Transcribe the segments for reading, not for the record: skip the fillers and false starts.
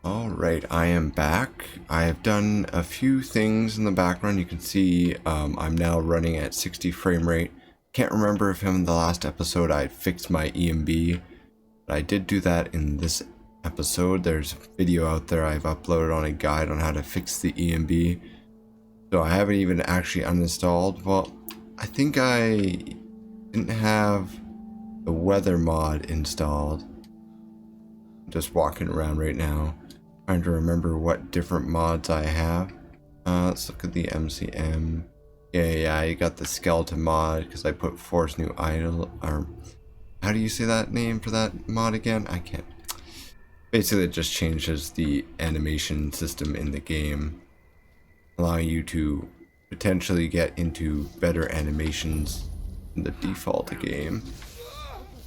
Alright, I am back. I have done a few things in the background. You can see I'm now running at 60 frame rate. Can't remember if in the last episode I fixed my EMB, but I did do that in this episode. There's a video out there I've uploaded on a guide on how to fix the EMB. So I haven't even actually uninstalled. Well, I think I didn't have the weather mod installed. I'm just walking around right now, trying to remember what different mods I have. Let's look at the MCM. Yeah, you got the skeleton mod because I put force new idle. Or how do you say that name for that mod again? I can't. Basically, it just changes the animation system in the game, allowing you to potentially get into better animations in the default game.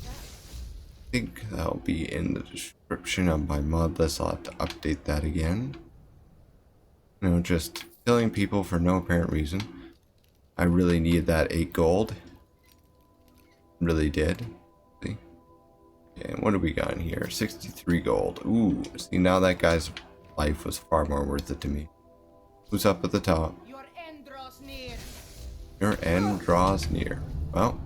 I think that'll be in the description of my mod list. I'll have to update that again. You know, just killing people for no apparent reason. I really needed that 8 gold. Really did. See? Okay, and what do we got in here? 63 gold. Ooh, see, now that guy's life was far more worth it to me. Who's up at the top? Your end draws near. Your end draws near. Well,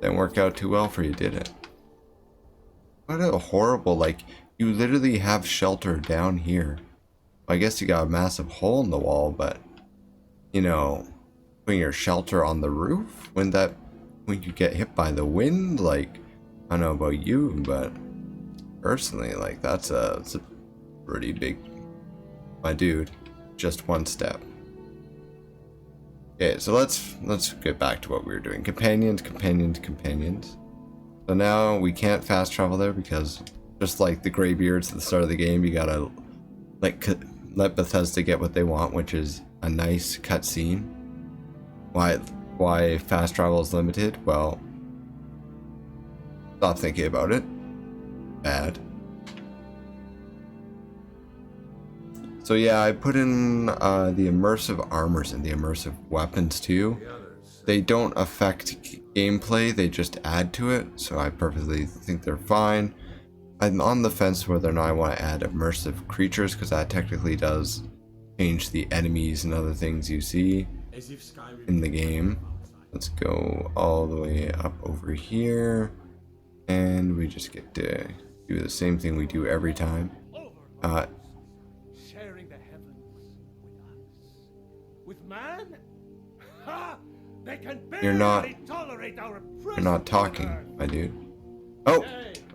didn't work out too well for you, did it? What a horrible, like, you literally have shelter down here. I guess you got a massive hole in the wall, but, you know, putting your shelter on the roof when you get hit by the wind, like, I don't know about you, but personally, like, that's a pretty big, my dude, just one step. Okay, so let's get back to what we were doing. Companions. So now we can't fast travel there because just like the Greybeards at the start of the game, you gotta let Bethesda get what they want, which is a nice cutscene. Why fast travel is limited? Well, stop thinking about it. Bad. So yeah, I put in the immersive armors and the immersive weapons too. They don't affect gameplay, they just add to it, so I perfectly think they're fine. I'm on the fence whether or not I want to add immersive creatures, because that technically does change the enemies and other things you see in the game. Let's go all the way up over here, and we just get to do the same thing we do every time. Sharing the heavens with us. With man? Ha! They can You're not tolerate our You're not talking, my dude. Oh!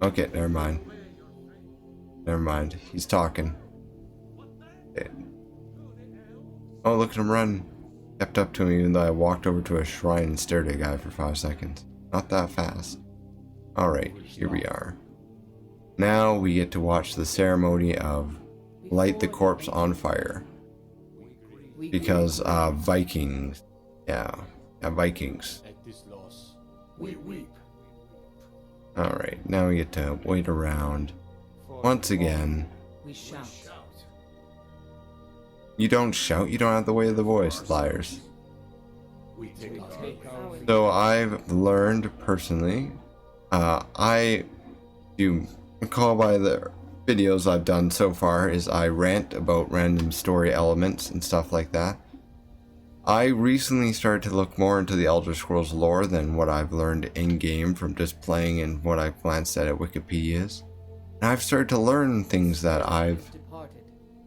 Okay, never mind. Never mind. He's talking. Okay. Oh, look at him run. Kept up to me even though I walked over to a shrine and stared at a guy for 5 seconds. Not that fast. Alright, here we are. Now we get to watch the ceremony of light the corpse on fire. Because Vikings. Yeah, Vikings. Alright, now we get to wait around. Once again. We shout. You don't shout, you don't have the weight of the voice, liars. So I've learned personally, I do recall by the videos I've done so far is I rant about random story elements and stuff like that. I recently started to look more into the Elder Scrolls lore than what I've learned in-game from just playing and what I've glanced at Wikipedia's. And I've started to learn things that I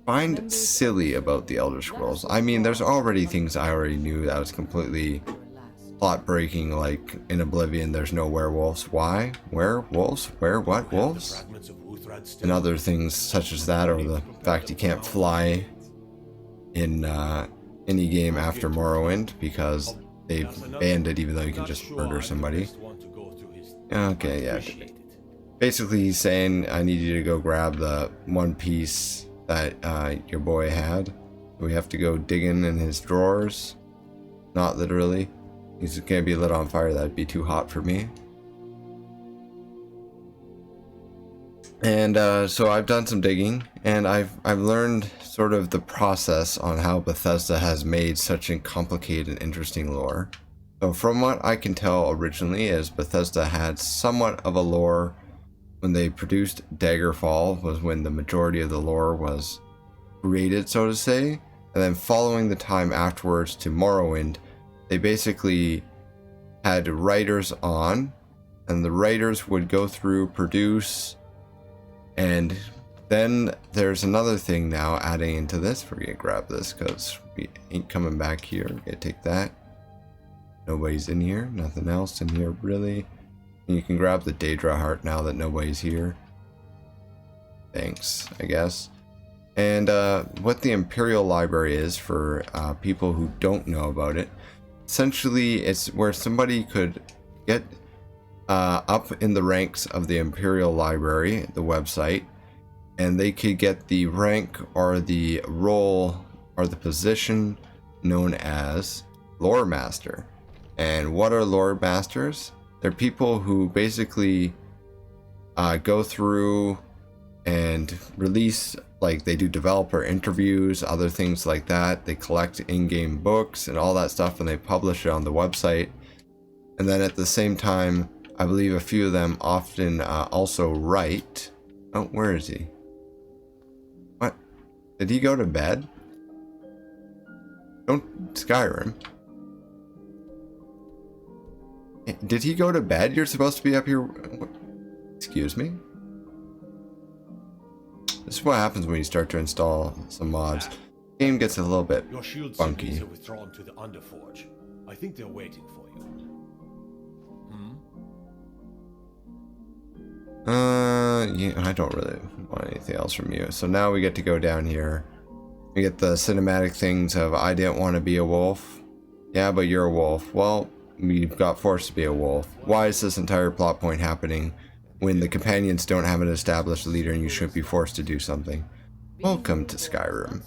find silly about the Elder Scrolls. I mean, there's already things I already knew that was completely plot-breaking, like in Oblivion there's no werewolves. Why? Werewolves? Where? What? Wolves? And other things such as that, or the fact you can't fly in any game after Morrowind because they've banned it even though you can just murder somebody. Okay, yeah. Basically he's saying I need you to go grab the one piece that your boy had. We have to go digging in his drawers. Not literally. He's gonna be lit on fire, that'd be too hot for me. And so I've done some digging, and I've learned sort of the process on how Bethesda has made such a complicated and interesting lore. So from what I can tell originally is Bethesda had somewhat of a lore when they produced Daggerfall was when the majority of the lore was created, so to say. And then following the time afterwards to Morrowind, they basically had writers on, and the writers would go through, produce, and then there's another thing now adding into this. We're gonna grab this because we ain't coming back here. We're gonna take that. Nobody's in here, nothing else in here really. And you can grab the Daedra heart now that nobody's here. Thanks, I guess. And what the Imperial Library is for people who don't know about it, essentially it's where somebody could get up in the ranks of the Imperial Library, the website, and they could get the rank or the role or the position known as Lore Master. And what are Lore Masters? They're people who basically go through and release, like they do developer interviews, other things like that. They collect in-game books and all that stuff, and they publish it on the website. And then at the same time, I believe a few of them often also write. Oh, where is he? What? Did he go to bed? Don't Skyrim. Did he go to bed? You're supposed to be up here. Excuse me? This is what happens when you start to install some mods. The game gets a little bit Your shield funky. siblings are withdrawn to the Underforge. I think they're waiting for you. Yeah, I don't really want anything else from you. So now we get to go down here. We get the cinematic things of I didn't want to be a wolf. Yeah, but you're a wolf. Well, we got forced to be a wolf. Why is this entire plot point happening when the companions don't have an established leader and you shouldn't be forced to do something? Welcome to Skyrim.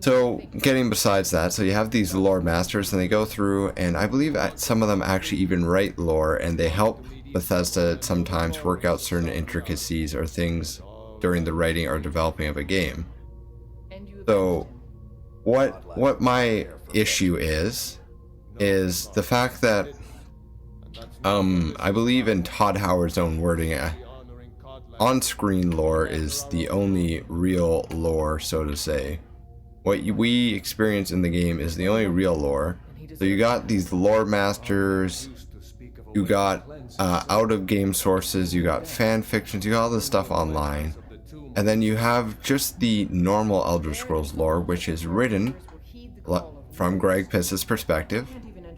So, getting besides that, so you have these lore masters and they go through, and I believe some of them actually even write lore, and they help Bethesda sometimes work out certain intricacies or things during the writing or developing of a game. So, what my issue is the fact that I believe in Todd Howard's own wording, on-screen lore is the only real lore, so to say. What we experience in the game is the only real lore. So you got these lore masters, you got out-of-game sources, you got fan fictions, you got all this stuff online. And then you have just the normal Elder Scrolls lore, which is written from Greg Piss's perspective.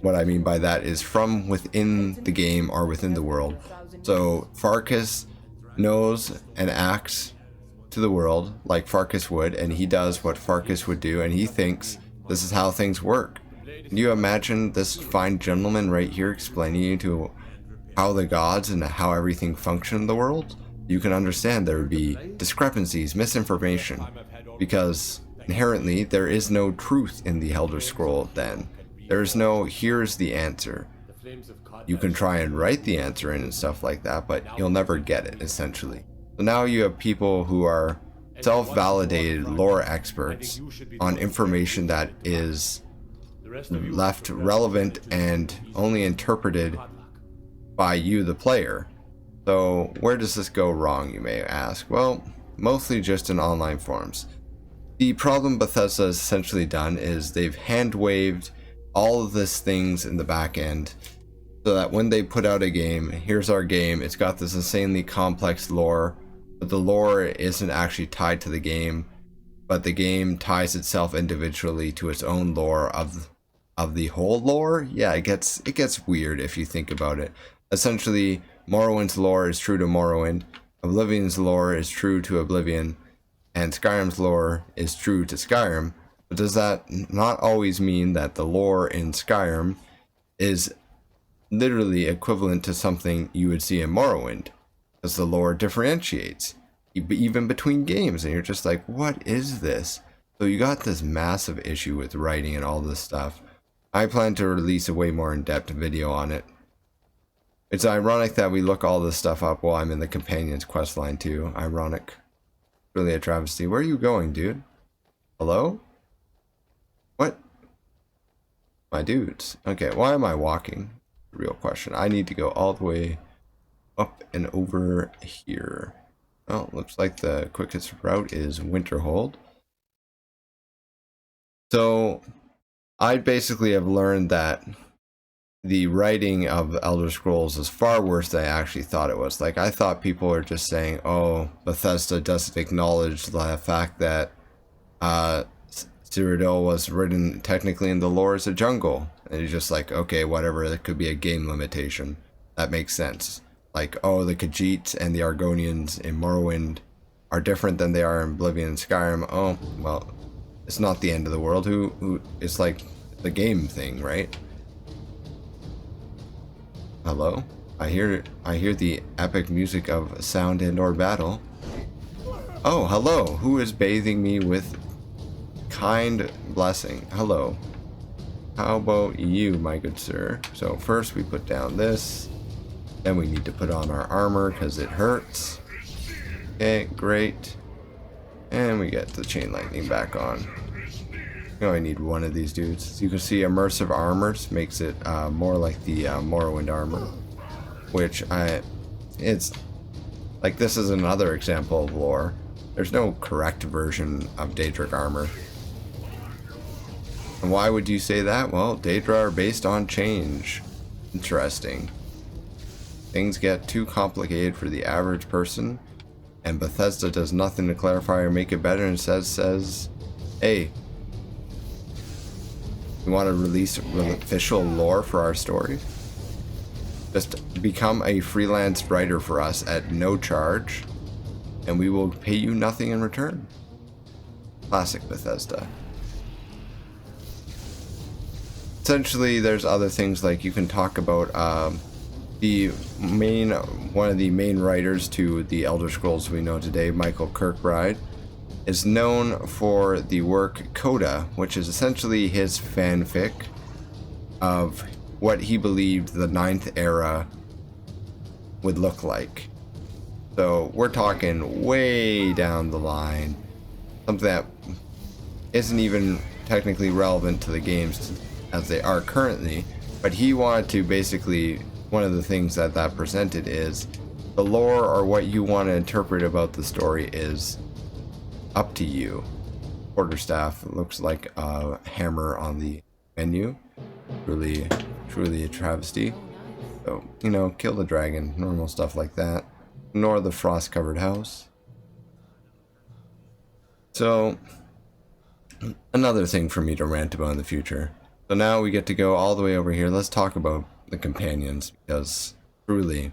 What I mean by that is from within the game or within the world. So Farkas knows and acts to the world like Farkas would, and he does what Farkas would do, and he thinks this is how things work. Can you imagine this fine gentleman right here explaining to you how the gods and how everything functions in the world? You can understand there would be discrepancies, misinformation, because inherently there is no truth in the Elder Scroll then. There's no, here's the answer. You can try and write the answer in and stuff like that, but you'll never get it, essentially. So now you have people who are self-validated lore experts on information that is left relevant and only interpreted by you, the player. So where does this go wrong, you may ask? Well, mostly just in online forums. The problem Bethesda has essentially done is they've hand-waved all of these things in the back end so that when they put out a game, here's our game, it's got this insanely complex lore, but the lore isn't actually tied to the game, but the game ties itself individually to its own lore of the whole lore. Yeah, it gets weird if you think about it. Essentially, Morrowind's lore is true to Morrowind, Oblivion's lore is true to Oblivion, and Skyrim's lore is true to Skyrim. But does that not always mean that the lore in Skyrim is literally equivalent to something you would see in Morrowind? Because the lore differentiates, even between games, and you're just like, what is this? So you got this massive issue with writing and all this stuff. I plan to release a way more in-depth video on it. It's ironic that we look all this stuff up while I'm in the Companion's questline too. Ironic. Really a travesty. Where are you going, dude? Hello? What? My dudes. Okay, why am I walking? Real question. I need to go all the way up and over here. Well, looks like the quickest route is Winterhold. So I basically have learned that the writing of Elder Scrolls is far worse than I actually thought it was. Like, I thought people were just saying, oh, Bethesda doesn't acknowledge the fact that Cyrodiil was written technically in the lore as a jungle. And you're just like, okay, whatever, that could be a game limitation. That makes sense. Like, oh, the Khajiits and the Argonians in Morrowind are different than they are in Oblivion and Skyrim. Oh, well, it's not the end of the world. It's like the game thing, right? Hello? I hear the epic music of sound and or battle. Oh, hello. Who is bathing me with kind blessing? Hello. How about you, my good sir? So first we put down this. Then we need to put on our armor because it hurts. Okay, great. And we get the chain lightning back on. You only need one of these dudes. As you can see, immersive armors makes it more like the Morrowind armor, which it's like, this is another example of lore. There's no correct version of Daedric armor. And why would you say that? Well, Daedra are based on change. Interesting. Things get too complicated for the average person, and Bethesda does nothing to clarify or make it better, and says, hey, you want to release official lore for our story? Just become a freelance writer for us at no charge, and we will pay you nothing in return. Classic Bethesda. Essentially, there's other things like you can talk about one of the main writers to the Elder Scrolls we know today, Michael Kirkbride, is known for the work Coda, which is essentially his fanfic of what he believed the 9th era would look like. So we're talking way down the line, something that isn't even technically relevant to the games as they are currently, but he wanted to basically, one of the things that presented is the lore, or what you want to interpret about the story, is up to you. Quarterstaff looks like a hammer on the menu. Truly a travesty. So, you know, kill the dragon, normal stuff like that. Ignore the frost-covered house. So, another thing for me to rant about in the future. So now we get to go all the way over here. Let's talk about the companions, because truly,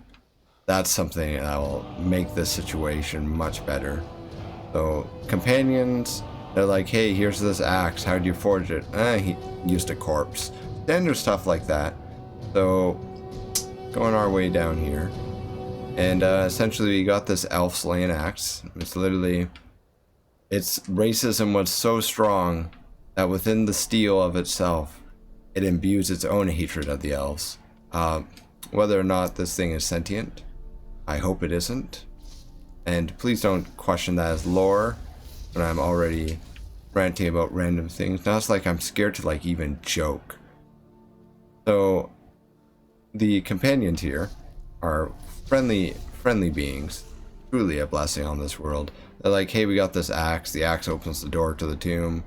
that's something that will make this situation much better. So, companions, they're like, hey, here's this axe, how do you forge it? He used a corpse. Standard stuff like that. So, going our way down here. And essentially we got this elf slaying axe. It's literally, its racism was so strong that within the steel of itself, it imbues its own hatred of the elves. Whether or not this thing is sentient, I hope it isn't. And please don't question that as lore when I'm already ranting about random things. Now it's like I'm scared to like even joke. So the companions here are friendly beings, truly a blessing on this world. They're like, hey, we got this axe. The axe opens the door to the tomb.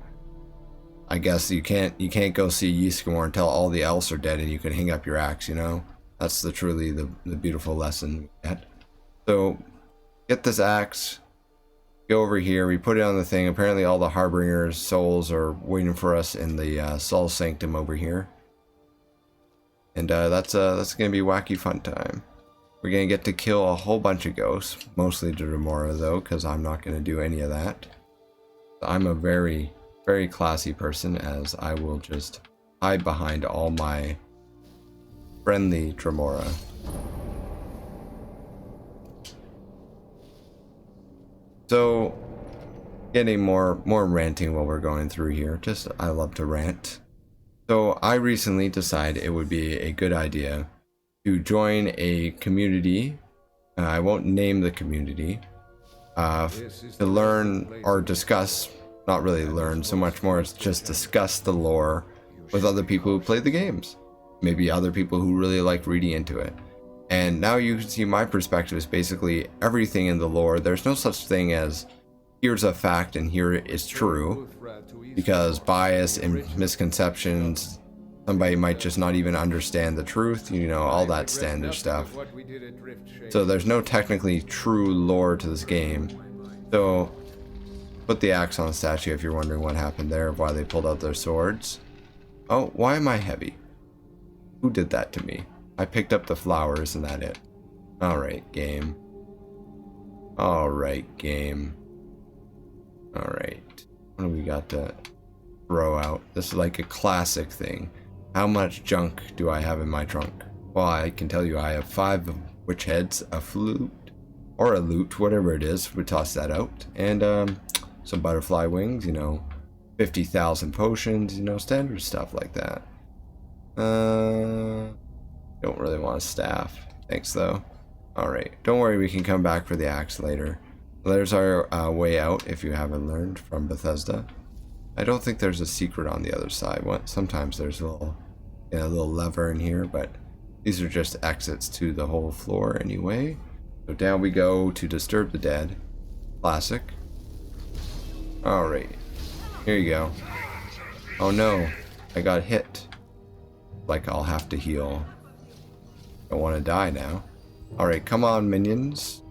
I guess you can't go see Ysgramor until all the elves are dead and you can hang up your axe, you know? That's truly the beautiful lesson we get. So get this axe, go over here, we put it on the thing. Apparently all the Harbinger's souls are waiting for us in the Soul Sanctum over here. And that's gonna be wacky fun time. We're gonna get to kill a whole bunch of ghosts, mostly the Remora though, because I'm not gonna do any of that. I'm a very classy person, as I will just hide behind all my friendly Dremora. So, getting more ranting while we're going through here. Just, I love to rant. So, I recently decided it would be a good idea to join a community. I won't name the community. To learn or discuss, not really learn so much more, it's just discuss the lore with other people who play the games. Maybe other people who really like reading into it. And now you can see my perspective is basically everything in the lore. There's no such thing as here's a fact and here is true, because bias and misconceptions, somebody might just not even understand the truth, you know, all that standard stuff. So there's no technically true lore to this game. So put the axe on a statue if you're wondering what happened there, why they pulled out their swords. Oh, why am I heavy? Who did that to me? I picked up the flower, isn't that it? Alright, game. Alright, game. Alright. What do we got to throw out? This is like a classic thing. How much junk do I have in my trunk? Well, I can tell you I have 5 witch heads, a flute, or a lute, whatever it is. We toss that out. And some butterfly wings, you know, 50,000 potions, you know, standard stuff like that. Don't really want a staff. Thanks, though. Alright, don't worry, we can come back for the axe later. There's our way out, if you haven't learned, from Bethesda. I don't think there's a secret on the other side. Sometimes there's a little lever in here, but these are just exits to the whole floor anyway. So down we go to Disturb the Dead. Classic. Alright, here you go. Oh no, I got hit. Like I'll have to heal. Don't want to die now. Alright, come on, minions.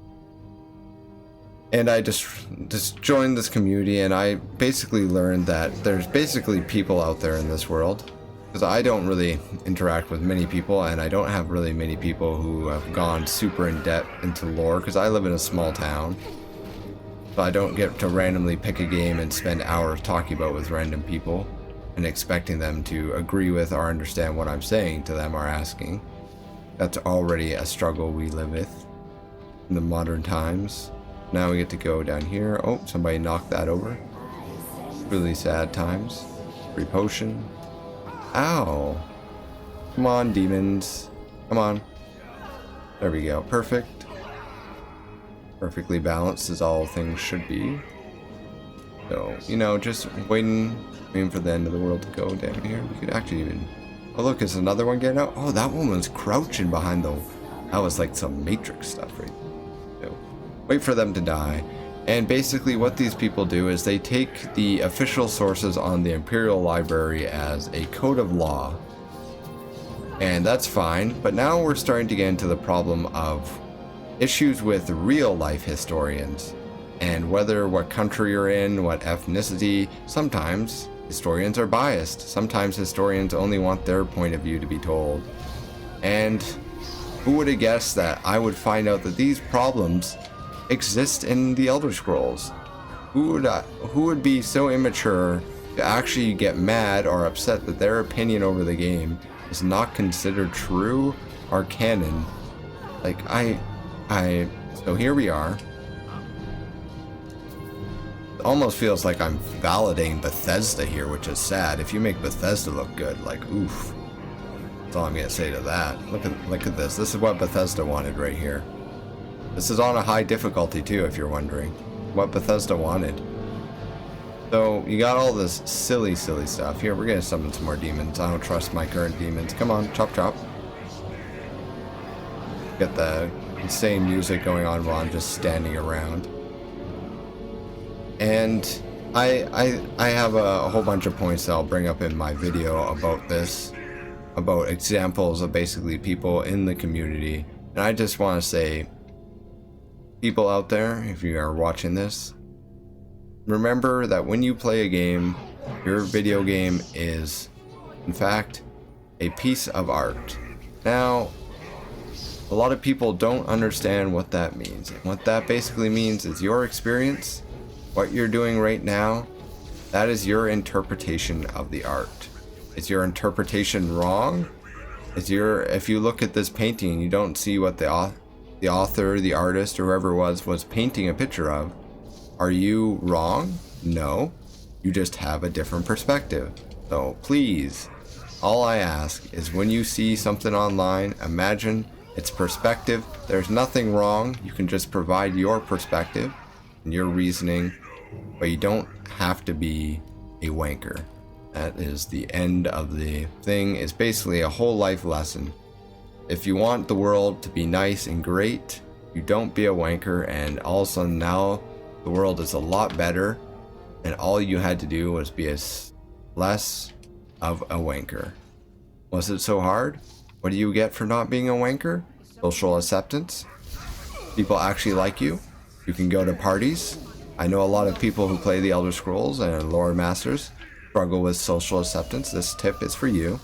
And I just joined this community, and I basically learned that there's basically people out there in this world. Because I don't really interact with many people, and I don't have really many people who have gone super in depth into lore, because I live in a small town. So I don't get to randomly pick a game and spend hours talking about it with random people and expecting them to agree with or understand what I'm saying to them or asking. That's already a struggle we live with in the modern times. Now we get to go down here. Oh, somebody knocked that over. Really sad times. Free potion. Ow. Come on, demons. Come on. There we go. Perfect. Perfectly balanced as all things should be. So, you know, just waiting for the end of the world to go down here. We could actually even... Oh, look, is another one getting out? Oh, that one was crouching behind the... That was like some Matrix stuff, right? So, wait for them to die. And basically what these people do is they take the official sources on the Imperial Library as a code of law. And that's fine, but now we're starting to get into the problem of issues with real life historians. And whether what country you're in, what ethnicity, sometimes historians are biased. Sometimes historians only want their point of view to be told. And who would have guessed that I would find out that these problems exist in the Elder Scrolls? Who would be so immature to actually get mad or upset that their opinion over the game is not considered true or canon? Like, so here we are. It almost feels like I'm validating Bethesda here, which is sad. If you make Bethesda look good, like, oof. That's all I'm gonna say to that. Look at this. This is what Bethesda wanted right here. This is on a high difficulty too, if you're wondering. What Bethesda wanted. So, you got all this silly stuff. Here, we're gonna summon some more demons. I don't trust my current demons. Come on, chop chop. Get the insane music going on while I'm just standing around. And I have a whole bunch of points that I'll bring up in my video about this. About examples of basically people in the community. And I just want to say, people out there, if you are watching this, remember that when you play a game, your video game is, in fact, a piece of art. Now, a lot of people don't understand what that means. And what that basically means is your experience, what you're doing right now, that is your interpretation of the art. Is your interpretation wrong? If you look at this painting and you don't see what the author, the artist, or whoever it was painting a picture of, are you wrong? No. You just have a different perspective. So please, all I ask is when you see something online, imagine its perspective. There's nothing wrong. You can just provide your perspective and your reasoning, but you don't have to be a wanker. That is the end of the thing. It's basically a whole life lesson. If you want the world to be nice and great, you don't be a wanker, and all of a sudden now the world is a lot better, and all you had to do was be less of a wanker. Was it so hard? What do you get for not being a wanker? Social acceptance. People actually like you. You can go to parties. I know a lot of people who play the Elder Scrolls and Lore Masters struggle with social acceptance. This tip is for you.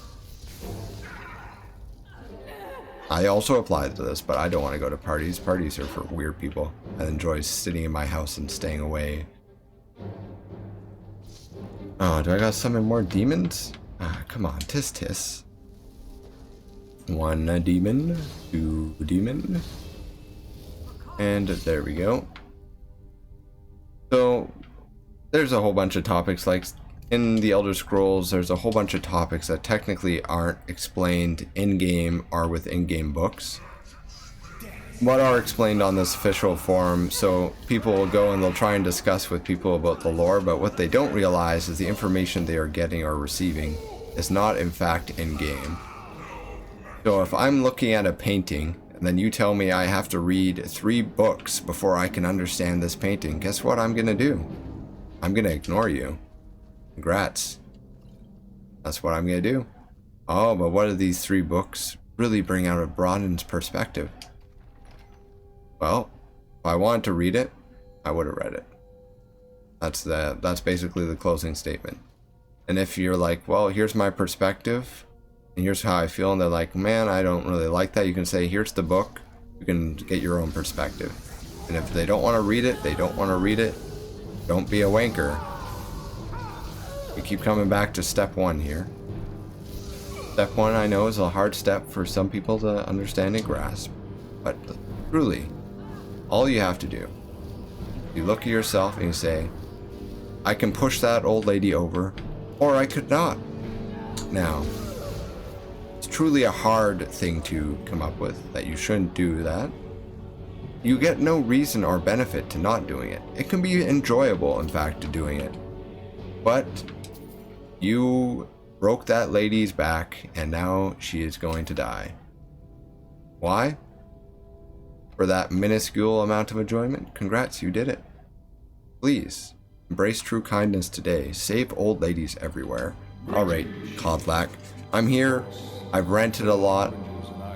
I also applied to this, but I don't want to go to parties. Parties are for weird people. I enjoy sitting in my house and staying away. Oh, do I gotta summon more demons? Ah, come on, tis tis. One demon, two demon, and there we go. So there's a whole bunch of topics, like in the Elder Scrolls there's a whole bunch of topics that technically aren't explained in-game or with in-game books, but are explained on this official forum. So people will go and they'll try and discuss with people about the lore, but what they don't realize is the information they are getting or receiving is not in fact in-game. So if I'm looking at a painting and then you tell me I have to read 3 books before I can understand this painting, guess what I'm gonna do? I'm gonna ignore you. Congrats. That's what I'm gonna do. Oh, but what do these 3 books really bring out a broadened perspective? Well, if I wanted to read it, I would have read it. That's basically the closing statement. And if you're like, well, here's my perspective, and here's how I feel, and they're like, man, I don't really like that, you can say, here's the book, you can get your own perspective. And if they don't want to read it, they don't want to read it. Don't be a wanker. We keep coming back to step 1 here. Step 1, I know, is a hard step for some people to understand and grasp, but truly, all you have to do, you look at yourself and you say, I can push that old lady over, or I could not. Now, it's truly a hard thing to come up with, that you shouldn't do that. You get no reason or benefit to not doing it. It can be enjoyable, in fact, to doing it. But you broke that lady's back, and now she is going to die. Why? For that minuscule amount of enjoyment? Congrats, you did it. Please, embrace true kindness today. Save old ladies everywhere. Alright, Kodlak. I'm here. I've rented a lot.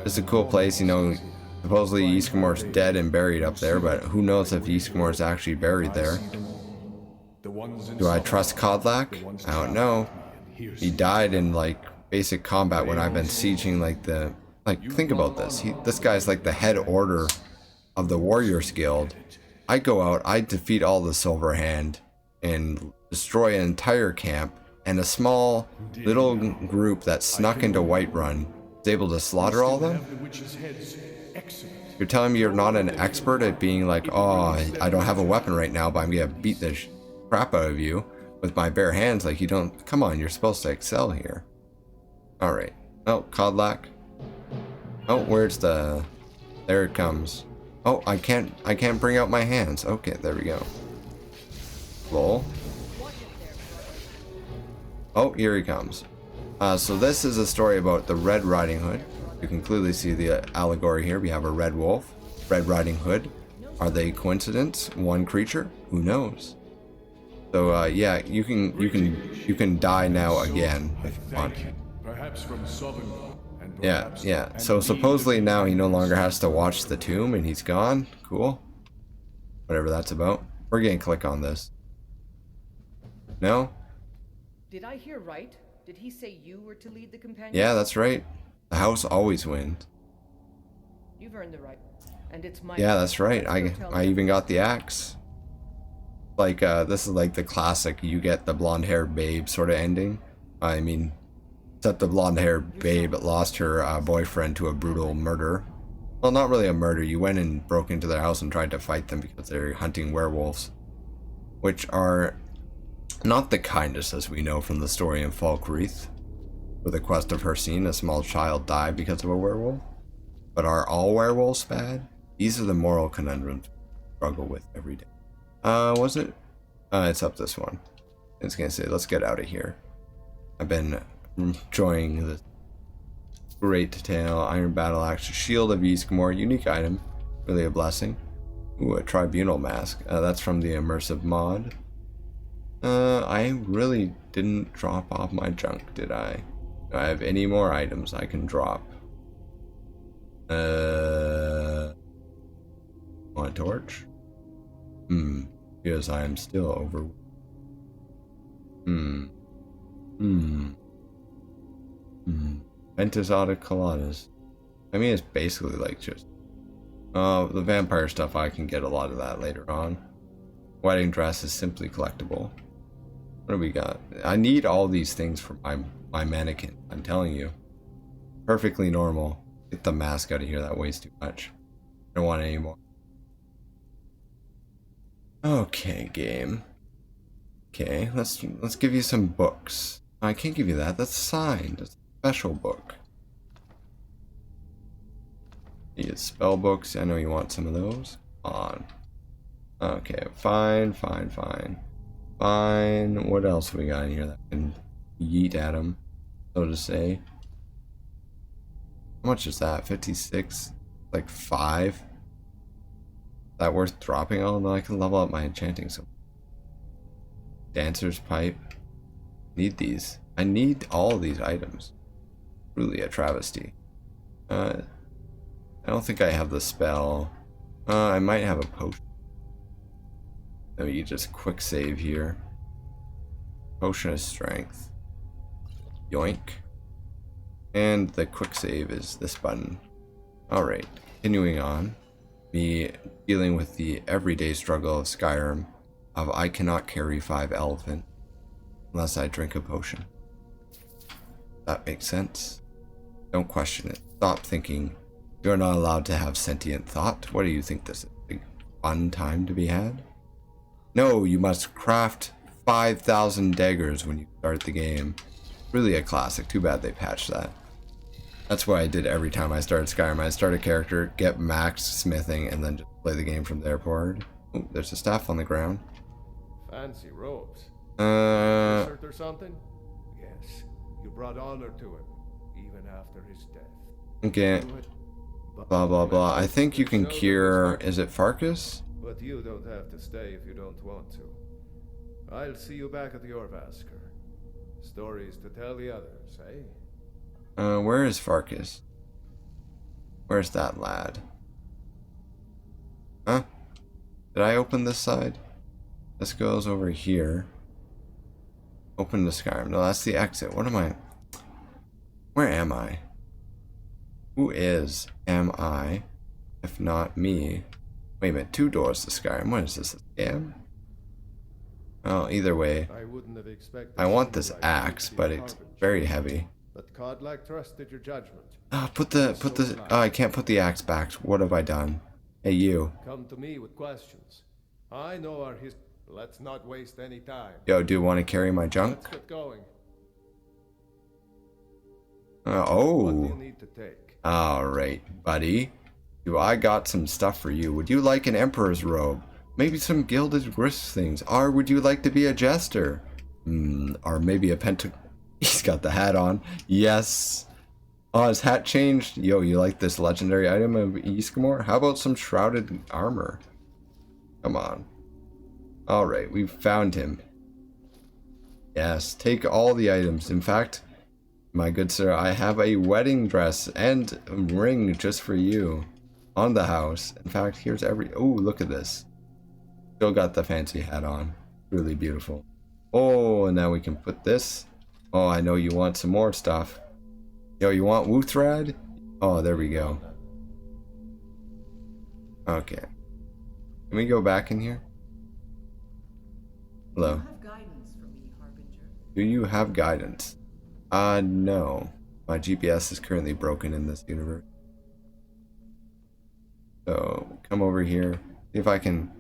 It's a cool place, you know. Supposedly Yskamor's dead and buried up there, but who knows if Yskamor's actually buried there. Do I trust Kodlak? I don't know. He died in like basic combat when I've been sieging like the... Like, think about this. This guy's like the head order of the Warriors Guild. I go out, I defeat all the Silver Hand and destroy an entire camp, and a small little group that snuck into Whiterun is able to slaughter all of them? You're telling me you're not an expert at being like, oh, I don't have a weapon right now, but I'm gonna beat the crap out of you with my bare hands? Like, you don't... Come on, you're supposed to excel here. Alright. Oh, Kodlak. Oh, where's the... There it comes. Oh, I can't bring out my hands. Okay, there we go. Lol. Oh, here he comes. So this is a story about the Red Riding Hood. You can clearly see the allegory here. We have a red wolf, Red Riding Hood. Are they coincidence? One creature? Who knows? So yeah, you can die now again if you want. Perhaps from Southern. Yeah. So supposedly now he no longer has to watch the tomb and he's gone. Cool. Whatever that's about. We're gonna click on this. No? Did I hear right? Did he say you were to lead the companion? Yeah, that's right. The house always wins. You've earned the right. And it's my... Yeah, that's right. I even got the axe. Like, this is like the classic, you get the blonde-haired babe sort of ending. I mean, except the blonde-haired babe lost her boyfriend to a brutal murder. Well, not really a murder. You went and broke into their house and tried to fight them because they're hunting werewolves. Which are not the kindest, as we know from the story in Falkreath. For the quest of Hercene, a small child died because of a werewolf. But are all werewolves bad? These are the moral conundrums we struggle with every day. Was it? It's up this one. It's gonna say, let's get out of here. I've been enjoying this Great tail, iron battle axe, shield of Eskimore, unique item, really a blessing. Ooh, a tribunal mask. That's from the Immersive mod. I really didn't drop off my junk, did I? Do I have any more items I can drop? Want a torch? Because I am still over. Ventus Auto Coladas. I mean, it's basically like just. The vampire stuff, I can get a lot of that later on. Wedding dress is simply collectible. What do we got? I need all these things for my mannequin. I'm telling you. Perfectly normal. Get the mask out of here. That weighs too much. I don't want it anymore. Okay, game. Okay, let's give you some books. I can't give you that. That's signed. It's a special book. You get spell books. I know you want some of those. On. Okay, fine. What else we got in here that can yeet at them, so to say? How much is that? 56? Like 5? Is that worth dropping? Oh no, I can level up my enchanting. So, dancer's pipe. Need these. I need all these items. Really a travesty. I don't think I have the spell. I might have a potion. Let me just quick save here. Potion of strength. Yoink. And the quick save is this button. Alright, continuing on. Me dealing with the everyday struggle of Skyrim of I cannot carry 5 elephant unless I drink a potion. That makes sense. Don't question it. Stop thinking. You're not allowed to have sentient thought. What do you think this is? A big fun time to be had? No, you must craft 5,000 daggers when you start the game. Really a classic. Too bad they patched that. That's what I did every time I started Skyrim. I start a character, get max smithing, and then just play the game from there forward. Oh, there's a staff on the ground. Fancy robes. Uh. Or something? Yes, you brought honor to him, even after his death. Okay. Blah blah blah. I think you can cure. Is it Farkas? But you don't have to stay if you don't want to. I'll see you back at your Vasker. Stories to tell the others, eh? Where is Farkas? Where's that lad? Huh? Did I open this side? This goes over here. Open the Skyrim. No, that's the exit. What am I? Where am I? Who am I? If not me. Wait a minute, 2 doors to Skyrim. What is this, a scam? Oh, either way. I wouldn't have expected. I want this axe, but it's very heavy. But Kodlak trusted your judgment. Put the I can't put the axe back. What have I done? Hey, you. Come to me with questions. I know our history. Let's not waste any time. Yo, do you want to carry my junk? Let's get going. Oh. What do you need to take? Alright, buddy. I got some stuff for you. Would you like an emperor's robe? Maybe some gilded wrist things. Or would you like to be a jester? Or maybe a He's got the hat on. Yes. Oh, his hat changed. Yo, you like this legendary item of Eskimore? How about some shrouded armor? Come on. Alright, we've found him. Yes, take all the items. In fact, my good sir, I have a wedding dress and a ring just for you on the house. In fact, here's oh, look at this. Still got the fancy hat on. Really beautiful. Oh, and now we can put this. Oh, I know you want some more stuff. Yo, you want Wuthrad? Oh, there we go. Okay. Can we go back in here? Hello. You have guidance for me, Harbinger. Do you have guidance? No. My GPS is currently broken in this universe. So, come over here. See if I can...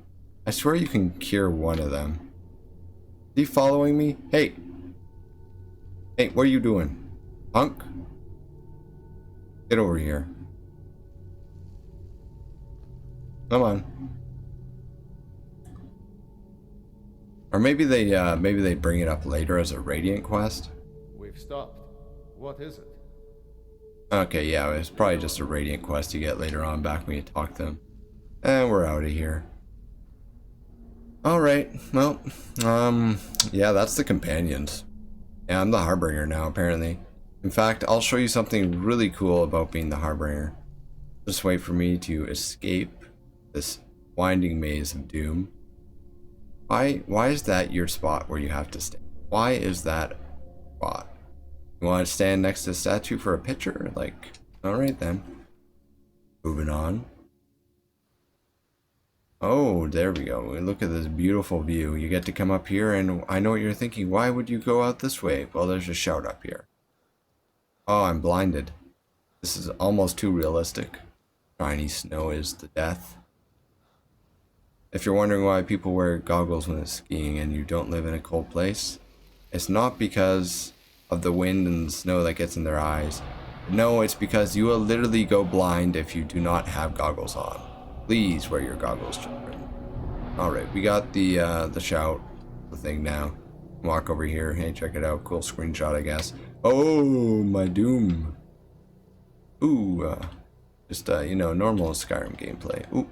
I swear you can cure one of them. Is he following me? Hey! Hey, what are you doing? Punk? Get over here. Come on. Or maybe they bring it up later as a Radiant quest. We've stopped. What is it? Okay, yeah, it's probably just a Radiant quest you get later on back when you talk to them. And we're out of here. Alright, well, yeah, that's the companions. Yeah, I'm the Harbinger now, apparently. In fact, I'll show you something really cool about being the Harbinger. Just wait for me to escape this winding maze of doom. Why is that your spot where you have to stand? Why is that spot? You want to stand next to the statue for a picture? Like, alright then. Moving on. Oh, there we go. Look at this beautiful view. You get to come up here, and I know what you're thinking. Why would you go out this way? Well, there's a shout up here. Oh, I'm blinded. This is almost too realistic. Shiny snow is the death. If you're wondering why people wear goggles when it's skiing and you don't live in a cold place, it's not because of the wind and the snow that gets in their eyes. No, it's because you will literally go blind if you do not have goggles on. Please wear your goggles, children. Alright, we got the shout, the thing now. Walk over here. Hey, check it out. Cool screenshot, I guess. Oh, my doom. Ooh, just, you know, normal Skyrim gameplay. Ooh.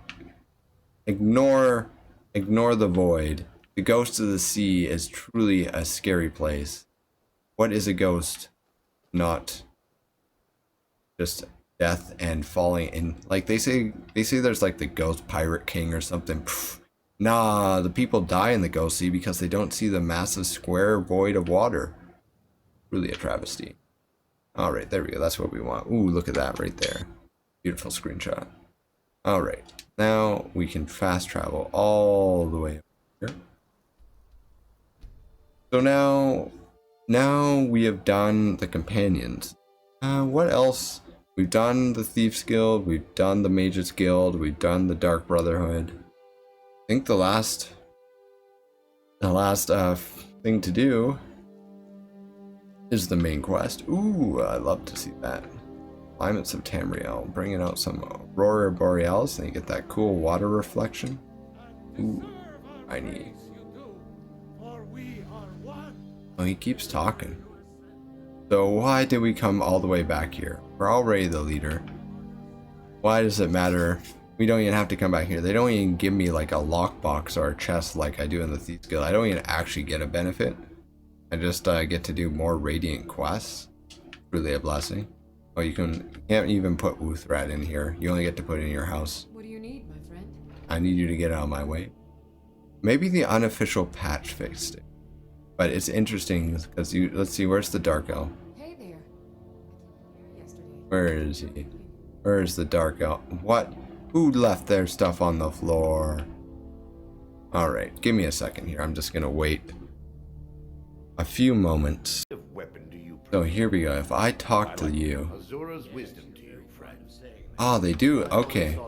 Ignore the void. The ghost of the sea is truly a scary place. What is a ghost? Not just death and falling in. Like they say there's like the ghost pirate king or something. Pfft. Nah, the people die in the ghost sea because they don't see the massive square void of water. Really a travesty. Alright, there we go. That's what we want. Ooh, look at that right there. Beautiful screenshot. Alright, now we can fast travel all the way over here. So now we have done the companions. What else? We've done the Thieves Guild, we've done the Mages Guild, we've done the Dark Brotherhood. I think the last thing to do is the main quest. Ooh, I'd love to see that. Climates of Tamriel, bringing out some Aurora Borealis, and you get that cool water reflection. Ooh, I need. Oh, he keeps talking. So why did we come all the way back here? We're already the leader. Why does it matter? We don't even have to come back here. They don't even give me like a lockbox or a chest like I do in the Thieves Guild. I don't even actually get a benefit. I just get to do more Radiant quests. Really a blessing. Oh, you can't even put Uthrat in here. You only get to put it in your house. What do you need, my friend? I need you to get out of my way. Maybe the unofficial patch fixed it. But it's interesting because let's see, where's the Dark Elf? Hey there. Yesterday. Where is he? Where is the Dark Elf? What? Who left their stuff on the floor? Alright, give me a second here. I'm just gonna wait a few moments. So here we go. If I talk to you. Oh, they do? Okay.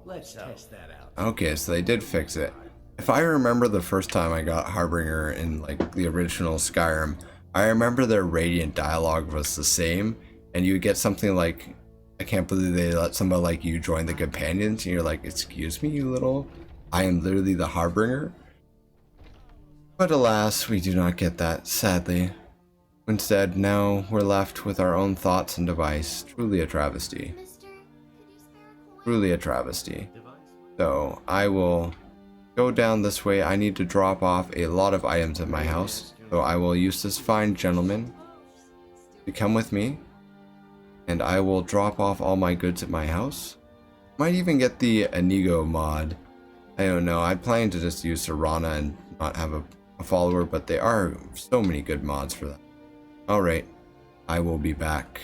Let's test that out. Okay, so they did fix it. If I remember the first time I got Harbinger in like the original Skyrim, I remember their Radiant dialogue was the same, and you would get something like, I can't believe they let somebody like you join the companions, and you're like, excuse me, you little, I am literally the Harbinger. But alas, we do not get that, sadly. Instead, now we're left with our own thoughts and device. Truly a travesty. Truly a travesty. So, I will go down this way. I need to drop off a lot of items at my house. So I will use this fine gentleman to come with me. And I will drop off all my goods at my house. Might even get the Inigo mod. I don't know. I plan to just use Serana and not have a follower, but there are so many good mods for that. Alright, I will be back.